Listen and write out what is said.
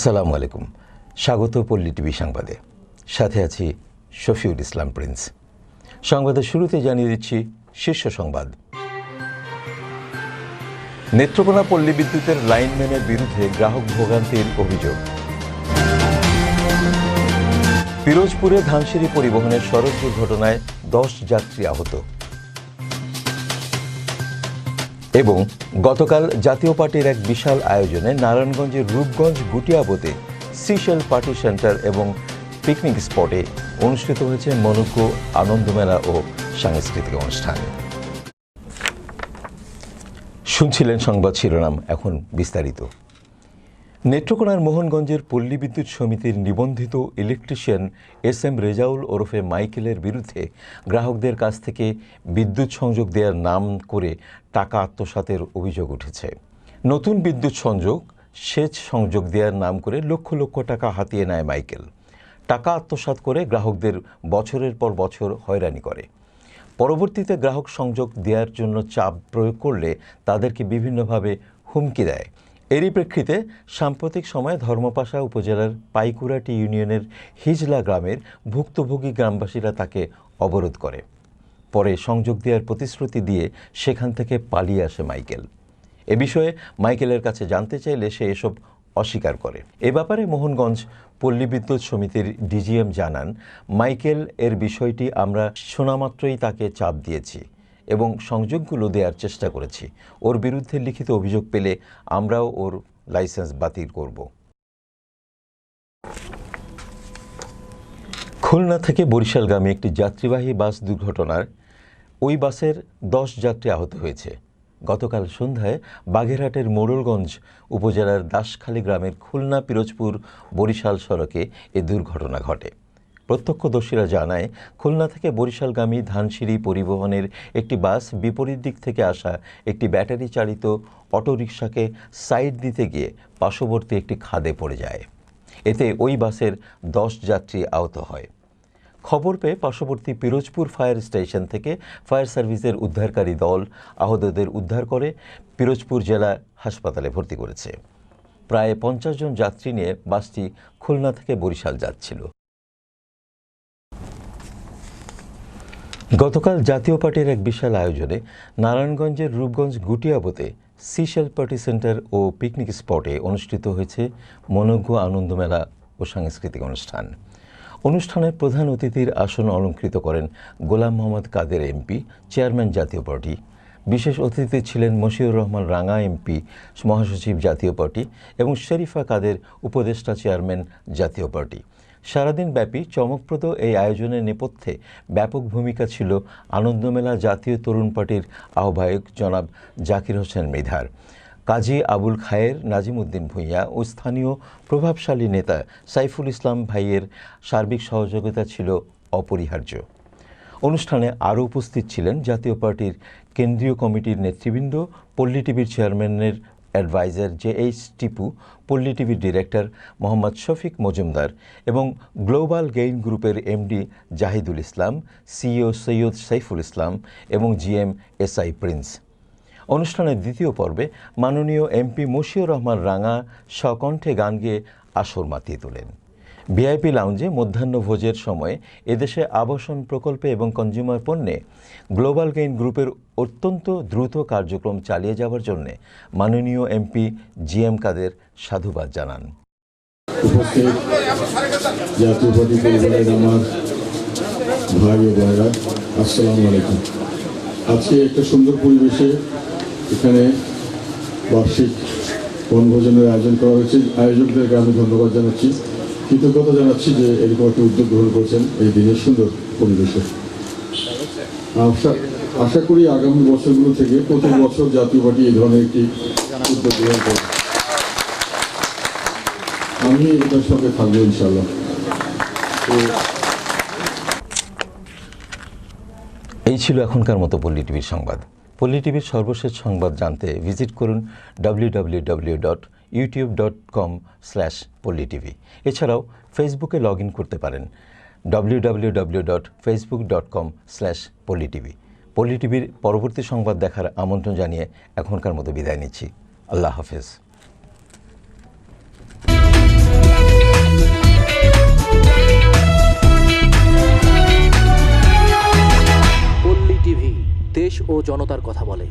আসসালামু আলাইকুম। স্বাগত পল্লী টিভি সংবাদে। সাথে আছি শফিউল ইসলাম প্রিন্স। সংবাদের শুরুতে জানিয়ে দিচ্ছি শীর্ষ সংবাদ। নেত্রকোনা পল্লী বিদ্যুতের লাইনম্যানের বিরুদ্ধে গ্রাহক ভোগান্তির অভিযোগ। পিরোজপুরে ধানসিঁড়ি পরিবহনের সড়ক দুর্ঘটনায় 10 যাত্রী আহত। এবং গতকাল জাতীয় পার্টির এক বিশাল আয়োজনে নারায়ণগঞ্জের রূপগঞ্জ গুটিয়াবোতে সিশেল পার্টি সেন্টার এবং পিকনিক স্পটে অনুষ্ঠিত হয়েছে মনোজ্ঞ আনন্দমেলা ও সাংস্কৃতিক অনুষ্ঠান। শুনছিলেন সংবাদ শিরোনাম, এখন বিস্তারিত। নেত্রকোনার মোহনগঞ্জের পল্লী বিদ্যুৎ সমিতির নিবন্ধিত ইলেকট্রিশিয়ান SM রেজাউল ওরফে মাইকেলের বিরুদ্ধে গ্রাহকদের কাছ থেকে বিদ্যুৎ সংযোগ দেওয়ার নাম করে টাকা আত্মসাতের অভিযোগ উঠেছে। নতুন বিদ্যুৎ সংযোগ, সেচ সংযোগ দেওয়ার নাম করে লক্ষ লক্ষ টাকা হাতিয়ে নেয় মাইকেল। টাকা আত্মসাৎ করে গ্রাহকদের বছরের পর বছর হয়রানি করে। পরবর্তীতে গ্রাহক সংযোগ দেওয়ার জন্য চাপ প্রয়োগ করলে তাদেরকে বিভিন্নভাবে হুমকি দেয়। এরই প্রেক্ষিতে সাম্প্রতিক সময়ে ধর্মপাশা উপজেলার পাইকুরাটি ইউনিয়নের হিজলা গ্রামের ভুক্তভোগী গ্রামবাসীরা তাকে অবরোধ করে। পরে সংযোগ দেওয়ার প্রতিশ্রুতি দিয়ে সেখান থেকে পালিয়ে আসে মাইকেল। এ বিষয়ে মাইকেলের কাছে জানতে চাইলে সে এসব অস্বীকার করে। এ ব্যাপারে মোহনগঞ্জ পল্লী বিদ্যুৎ সমিতির DGM জানান, মাইকেল এর বিষয়টি আমরা শোনামাত্রই তাকে চাপ দিয়েছি এবং সংযোগগুলো দেওয়ার চেষ্টা করেছি। ওর বিরুদ্ধে লিখিত অভিযোগ পেলে আমরাও ওর লাইসেন্স বাতিল করব। খুলনা থেকে বরিশালগামী একটি যাত্রীবাহী বাস দুর্ঘটনার ওই বাসের 10 যাত্রী আহত হয়েছে। গতকাল সন্ধ্যায় বাগেরহাটের মোড়লগঞ্জ উপজেলার দাসখালী গ্রামের খুলনা পিরোজপুর বরিশাল সড়কে এ দুর্ঘটনা ঘটে। প্রত্যক্ষদর্শীরা জানায়, খুলনা থেকে বরিশালগামী ধানসিঁড়ি পরিবহনের একটি বাস বিপরীত দিক থেকে আসা একটি ব্যাটারি চালিত অটোরিকশাকে সাইড দিতে গিয়ে পার্শ্ববর্তী একটি খাদে পড়ে যায়। এতে ওই বাসের 10 যাত্রী আহত হয়। খবর পেয়ে পার্শ্ববর্তী পিরোজপুর ফায়ার স্টেশন থেকে ফায়ার সার্ভিসের উদ্ধারকারী দল আহতদের উদ্ধার করে পিরোজপুর জেলা হাসপাতালে ভর্তি করেছে। প্রায় 50 জন যাত্রী নিয়ে বাসটি খুলনা থেকে বরিশাল যাচ্ছিল। গতকাল জাতীয় পার্টির এক বিশাল আয়োজনে নারায়ণগঞ্জের রূপগঞ্জ গুটিয়াবোতে সিশেল পার্টি সেন্টার ও পিকনিক স্পটে অনুষ্ঠিত হয়েছে মনোজ্ঞ আনন্দমেলা ও সাংস্কৃতিক অনুষ্ঠান। অনুষ্ঠানের প্রধান অতিথির আসন অলঙ্কৃত করেন গোলাম মোহাম্মদ কাদের MP, চেয়ারম্যান জাতীয় পার্টি। বিশেষ অতিথি ছিলেন মশিউর রহমান রাঙা MP, মহাসচিব জাতীয় পার্টি, এবং শরীফা কাদের, উপদেষ্টা চেয়ারম্যান জাতীয় পার্টি। সারাদিন ব্যাপী চমকপ্রদ এই আয়োজনের নেপথ্যে ব্যাপক ভূমিকা ছিল আনন্দমেলা জাতীয় তরুণ পার্টির আহ্বায়ক জনাব জাকির হোসেন মৃধার। কাজী আবুল খায়ের, নাজিম উদ্দিন ভূঁইয়া ও স্থানীয় প্রভাবশালী নেতা সাইফুল ইসলাম ভাইয়ের সার্বিক সহযোগিতা ছিল অপরিহার্য। অনুষ্ঠানে আরও উপস্থিত ছিলেন জাতীয় পার্টির কেন্দ্রীয় কমিটির নেতৃবৃন্দ, পল্লী টিভির চেয়ারম্যানের অ্যাডভাইজার JH টিপু, পল্লী টিভির ডিরেক্টর মোহাম্মদ শফিক মজুমদার এবং গ্লোবাল গেইন গ্রুপের MD জাহিদুল ইসলাম, CEO সৈয়দ সাইফুল ইসলাম এবং GM SI প্রিন্স। অনুষ্ঠানের দ্বিতীয় পর্বে মাননীয় MP মশিউর রহমান রাঙা স্বকণ্ঠে গান গেয়ে আসর মাতিয়ে তোলেন। VIP লাউঞ্জে মধ্যাহ্নভোজের সময় এদেশে আবাসন প্রকল্পে এবং কনজিউমার পণ্যে গ্লোবাল গেইন গ্রুপের অত্যন্ত দ্রুত কার্যক্রম চালিয়ে যাওয়ার জন্য মাননীয় MP GM কাদের সাধুবাদ জানান। জাতীয় পার্টি পরিবারের আমার ভাই ও ভাইরা, আসসালামু আলাইকুম। আজকে একটা সুন্দর পরিবেশে এখানে বার্ষিক বনভোজনের আয়োজন করা হয়েছে। আয়োজকদেরকে আমি ধন্যবাদ জানাচ্ছি, কৃতজ্ঞতা জানাচ্ছি যে এরকম একটা উদ্যোগ গ্রহণ করেছেন এই দিনের সুন্দর পরিবেশে। আশা করি আগামী বছরগুলো থেকে প্রতি বছর জাতীয় পার্টি এই ধরনের একটি উদ্যোগ গ্রহণ করবে। আমি এটার সঙ্গে থাকবো ইনশাল্লাহ। এই ছিল এখনকার মতো পল্লী টিভির সংবাদ। পল্লী টিভির সর্বশেষ সংবাদ জানতে ভিজিট করুন www.youtube.com/polytv। এছাড়াও ফেসবুকে লগ ইন করতে পারেন www.facebook.com/polytv। পল্লী টিভির পরবর্তী সংবাদ দেখার আমন্ত্রণ জানিয়ে এখনকার মতো বিদায় নিচ্ছি। আল্লাহ হাফেজ। ও জনতার কথা বলে।